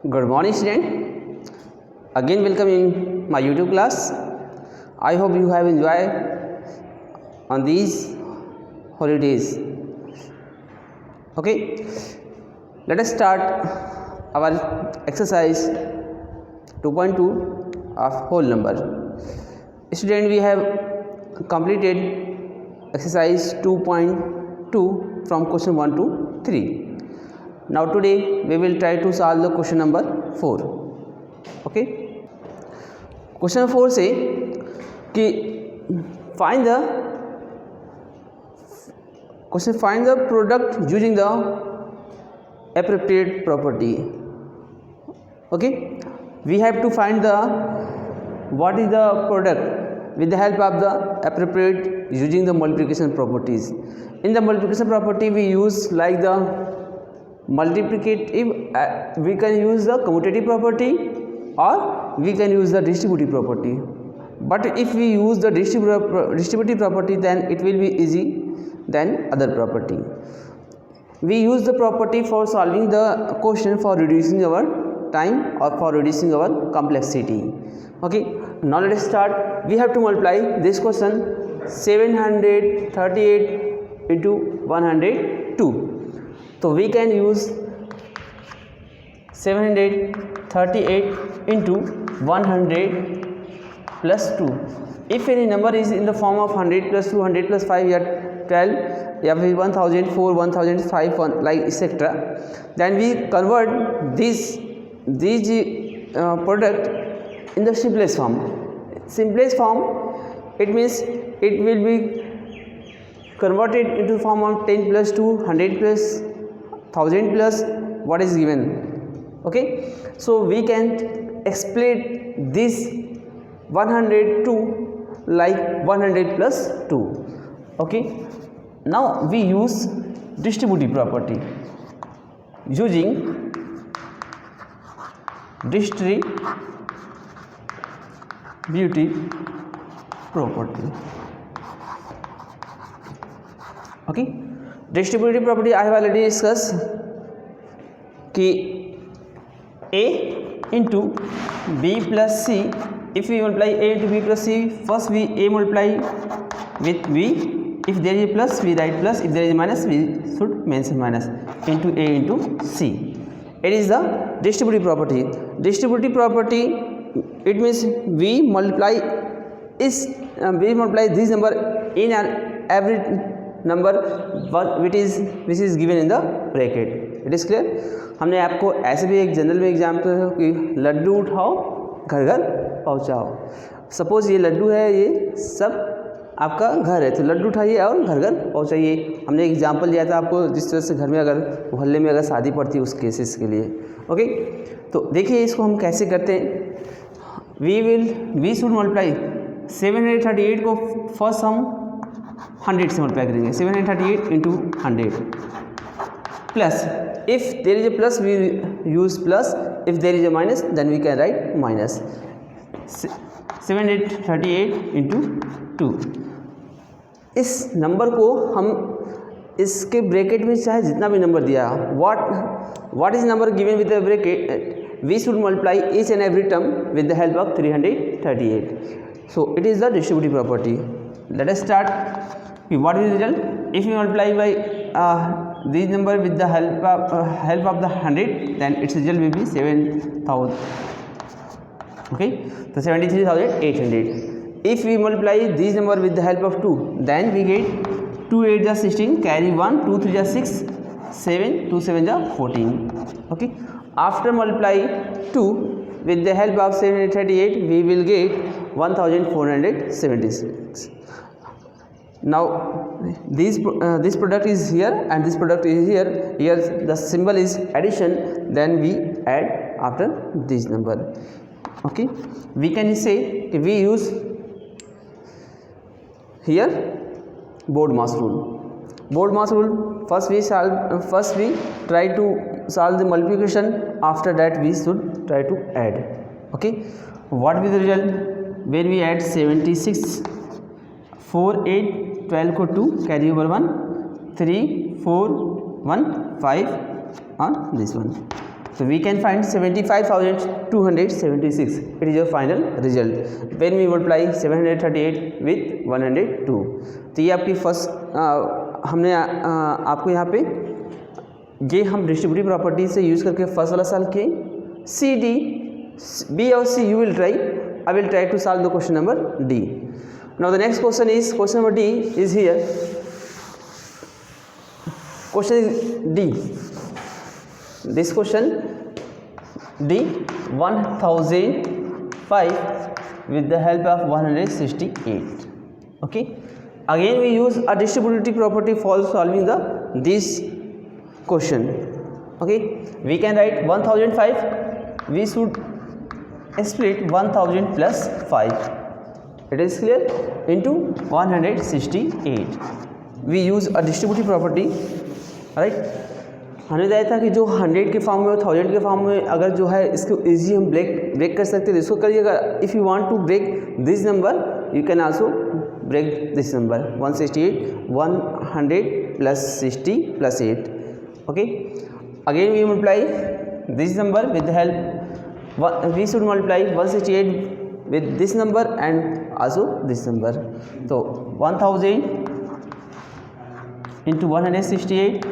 Good morning, student. Again, welcome in my YouTube class. I hope you have enjoyed on these holidays. Okay, let us start our exercise 2.2 of whole number. Student, we have completed exercise 2.2 from question 1 to 3. Now today we will try to solve the question number 4. Okay, question 4 से कि find the product using the appropriate property. Okay, we have to find the what is the product with the help of the appropriate using the multiplication properties. In the multiplication property we use like the multiplicative, we can use the commutative property or we can use the distributive property. But if we use the distributive property, then it will be easy than other property. We use the property for solving the question, for reducing our time or for reducing our complexity. Okay, now let us start. We have to multiply this question 738 into 102. So we can use 738 into 100 plus 2. If any number is in the form of 100 plus 2, 100 plus 5 or 12, या फिर 1004, 1005 like etc., then we convert this product in the simplest form. Simplest form, it means it will be converted into the form of 10 plus 2, 100 plus 1000 plus what is given. Okay, so we can explain this 102 like 100 plus 2. Okay, now we use distributive property. Using distributive property. Okay, distributive property I have already discussed कि a into b plus c. If we multiply a into b plus c, first we a multiply with b. If there is a plus, we write plus. If there is a minus, we should mention minus. Into a into c. It is the distributive property. Distributive property, it means we multiply this number in every number which is given in the bracket. It is clear. हमने आपको ऐसे भी एक general में example कि लड्डू उठाओ घर घर पहुंचाओ. सपोज ये लड्डू है, ये सब आपका घर है, तो लड्डू उठाइए और घर घर पहुंचाइए. हमने एग्जाम्पल दिया था आपको जिस तरह से घर में अगर मोहल्ले में अगर शादी पड़ती है उस केसेस के लिए. ओके, तो देखिए इसको हम कैसे करते हैं. वी शुड मल्टीप्लाई 738 को फर्स्ट हम 100 से मल्टीप्लाई करेंगे. 738 into 100 plus, if there is a plus we use plus, if there is a minus then we can write minus. 738 into 2. इस नंबर को हम इसके ब्रैकेट में चाहे जितना भी नंबर दिया, what is number given with the bracket, we should multiply each and every term with the help of 338. So it is the distributive property. Let us start. What is the result? If we multiply by this number with the help of the 100, then its result will be 7,000. Okay, so 73,800. If we multiply this number with the help of 2, then we get 2 8 is 16, carry 1, 2 3 is 6, 7 2 7 is 14. Okay, after multiply 2 with the help of 738, we will get 1476. Now this product is here and this product is here. Here the symbol is addition, then we add after this number. Okay, we can say we use here board mass rule. Board mass rule, first we try to solve the multiplication, after that we should try to add. Okay, what will the result when we add 76, 4 8 12 को 2 carry over 1, 3 4 1 5 on this one. So we can find 75,276. It is your final result when we multiply 738 with 102. तो ये आपकी first हमने आपको यहाँ पे ये हम डिस्ट्रीब्यूटिव प्रॉपर्टी से यूज़ करके फर्स्ट वाला सॉल्व किए. सी डी बी और C you will try. I will try to solve the question number D. Now the next question number D is here. Question is D. This question D 1005 with the help of 168. Okay. Again we use a distributive property for solving this question. Okay. We can write 1005. We should split 1000 plus 5. It is clear into 168. We use a distributive property, right? हमने बताया था कि जो 100 के form में 1000 के form में अगर जो है इसको इजी हम ब्रेक कर सकते हैं. इसको करिएगा. If you want to break this number you can also break this number 168 100 plus 60 plus 8. Okay. Again we multiply this number with the help. We should multiply 168 with this number and also this number. So 1000 into 168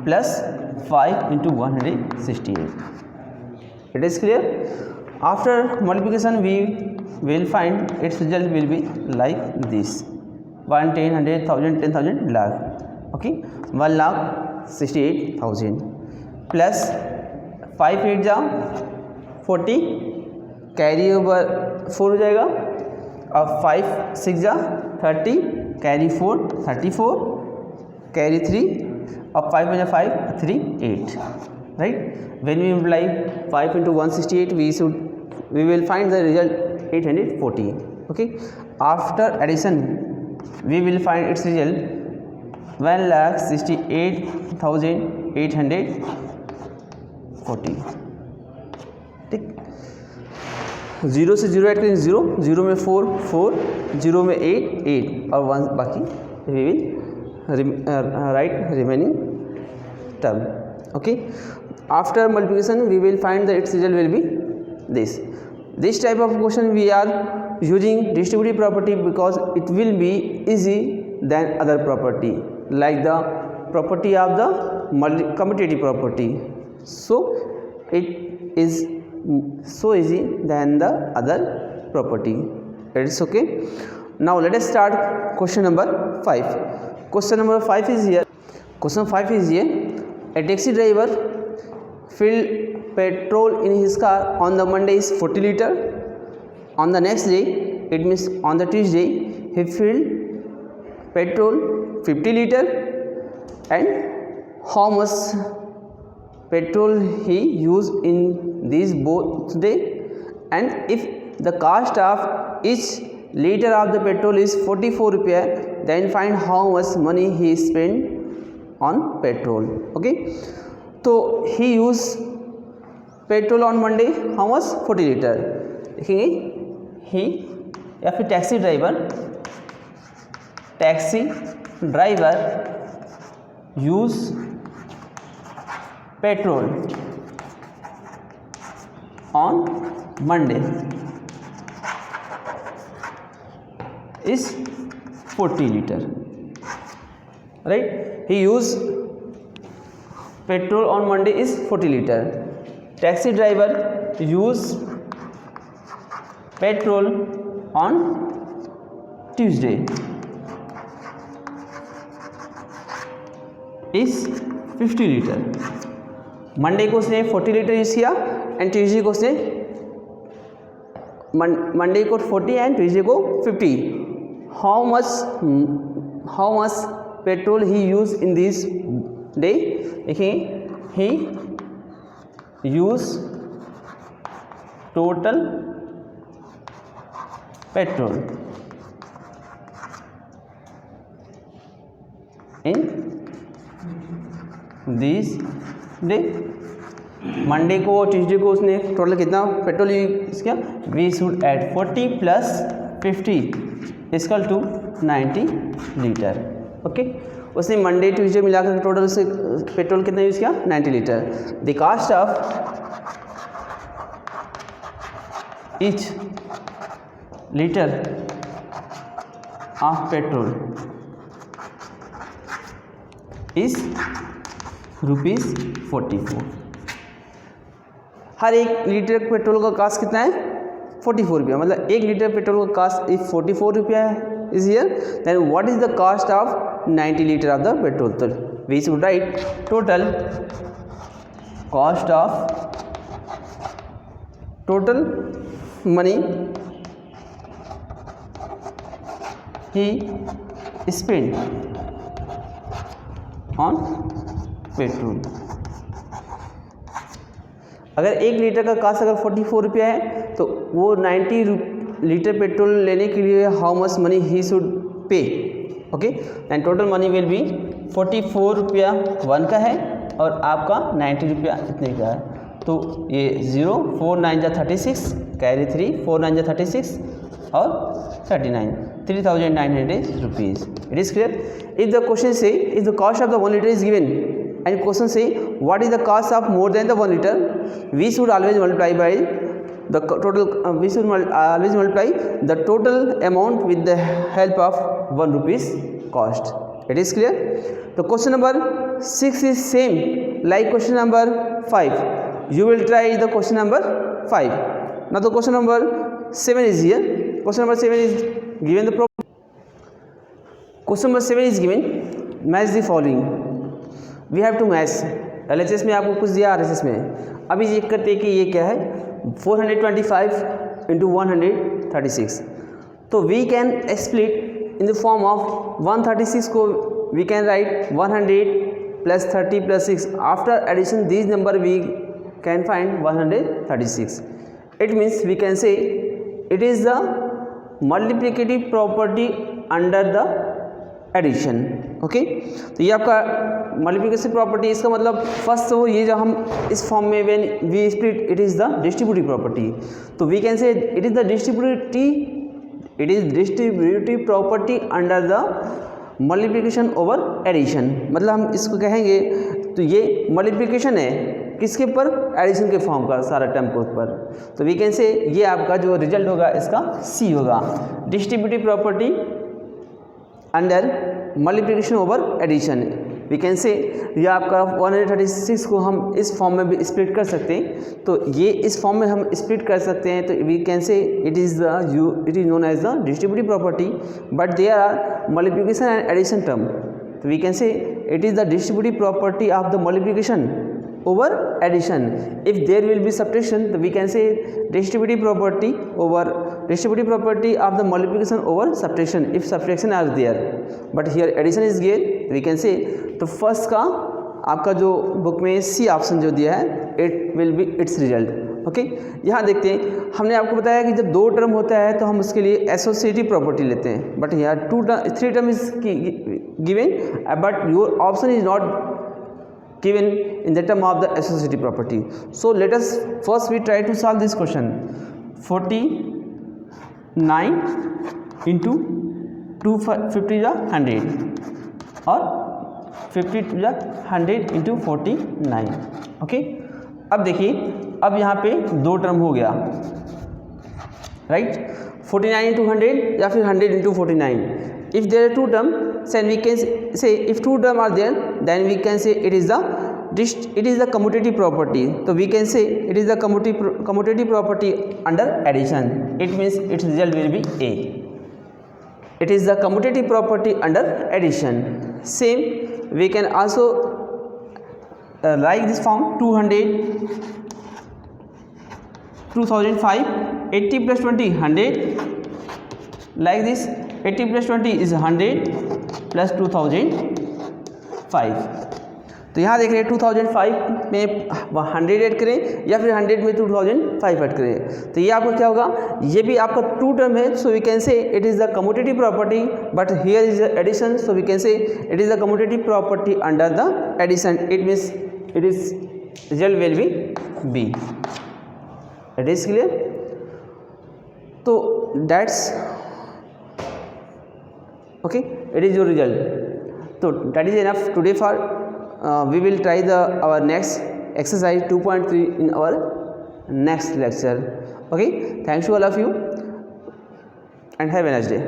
plus 5 into 168. It is clear. After multiplication we will find its result will be like this: 1, 10, 100, 1000, 10,000, lakh. Okay, 1,68,000 plus 5 8 जाओ 40 carry over 4 हो जाएगा. अब 5 6 जा 30 carry 4 34 carry 3. अब 5 बजा 5 3 8. Right. When we multiply 5 into 168 we will find the result 840. Okay. After addition we will find its result 1,68,840. ठीक. 0 से 0 add करेंगे 0 0 में 4 4 0 में 8 8 और 1 बाकी we will write remaining term. Okay. After multiplication we will find the its result will be this type of question we are using distributive property because it will be easy than other property like the property of the commutative property. So it is so easy than the other property. It's okay. Now let us start question number 5. Question number 5 is here. Question 5 is here. A taxi driver filled petrol in his car on the Monday is 40 liter. On the next day, it means on the Tuesday, he filled petrol 50 liter. And how much petrol he used in these both day? And if the cost of each liter of the petrol is 44 rupees, then find how much money he spent on petrol. Okay. So he used petrol on Monday how much 40 litre. देखेंगे ही या फिर taxi driver use petrol on Monday is 40 litre. Right. He use petrol on Monday is 40 litre. Taxi driver use petrol on Tuesday is 50 litre. Monday को उसने 40 litre use किया and Tuesday को उसने Monday को 40 and Tuesday को 50. How much petrol he use in this day. देखिए ही use total petrol in this day. Monday को और ट्यूसडे को उसने टोटल कितना पेट्रोल यूज किया. We should add 40 plus 50 equal to 90 litre. Okay. उसने मंडे ट्यूसडे मिलाकर टोटल से पेट्रोल कितना यूज़ किया 90 litre. The cost of each litre of petrol is ₹44। हर एक लीटर पेट्रोल का कास्ट कितना है 44 रुपया, मतलब 1 लीटर पेट्रोल का कास्ट इज 44 रुपया है is here. Then what is the cost of 90 litre of the petrol, तो we should write total cost of total money he spend on petrol. अगर 1 लीटर का कास्ट अगर 44 रुपया है तो वो 90 लीटर पेट्रोल लेने के लिए how much money he should pay, okay. And total money will be 44 रुपया 1 का है और आपका 90 रुपया इतने का है। तो ये 0 4 9 जा 36 कैरी 3 4 9 जा 36 और 39 3,900 rupees. It is clear. If the question से if the cost of the 1 litre is given and question say what is the cost of more than the 1 liter, we should always multiply by the total we should always multiply the total amount with the help of 1 rupees cost. It is clear. The question number 6 is same like question number 5. You will try the question number 5. Now the question number 7 is here. Question number 7 is given the problem. Question number 7 is given, match the following. We have to match. LHS में आपको कुछ दिया, RHS में अभी check करते हैं कि ये क्या है 425 इंटू 136। तो we can split in the form of 136 को we can write 100 plus 30 plus 6 after addition this number we can find 136। It means we can say it is the multiplicative property under the addition, okay. तो ये आपका multiplication property, इसका मतलब first तो ये जो हम इस फॉर्म में when we split it is the distributive property. तो we can say it is the distributive property under the multiplication over addition. मतलब हम इसको कहेंगे तो ये मल्टीप्लिकेशन है किसके ऊपर, एडिशन के फॉर्म का सारा टर्म के ऊपर। तो वी कैन से ये आपका जो रिजल्ट होगा इसका सी होगा, distributive property under multiplication over addition. We can say ये आपका 136 को हम इस फॉर्म में भी स्प्लिट कर सकते हैं। तो ये इस फॉर्म में हम स्प्लिट कर सकते हैं। तो we can say it is known as the distributive property but there are multiplication and addition term. तो we can say it is the distributive property of the multiplication over addition. If there will be subtraction, we can say distributive property of the multiplication over subtraction if subtraction are there, but here addition is given, we can say तो first का आपका जो book में C option जो दिया है it will be it's result, okay. यहाँ देखते हैं, हमने आपको बताया कि जब 2 टर्म होता है तो हम उसके लिए एसोसिएटिव प्रॉपर्टी लेते हैं, बट यहाँ 3 term is given but your option is not given in the term of the associative property. So let us first we try to solve this question. 49 into 250 is 100 और 50 is 100 into 49, okay। अब देखिए, अब यहाँ पे 2 term हो गया, right. 49 into 100 या फिर 100 into 49. If there are 2 terms, then we can say if 2 terms are there, then we can say it is the commutative property. So we can say it is the commutative property under addition. It means its result will be A. It is the commutative property under addition. Same, we can also write this form 2005, 80 plus 20, 100. Like this, 80 plus 20 is 100 plus 2005. तो यहाँ देख रहे हैं 2005 में 100 add करें या फिर 100 में 2005 ऐड करें। तो ये आपका क्या होगा, ये भी आपका 2 टर्म है। So we can say it is the commutative property but here is the addition. So we can say it is the commutative property under the addition. It means it is result will be B. It is clear. तो that's okay, it is your result. So that is enough today for we will try our next exercise 2.3 in our next lecture. Okay, thanks to all of you and have a nice day.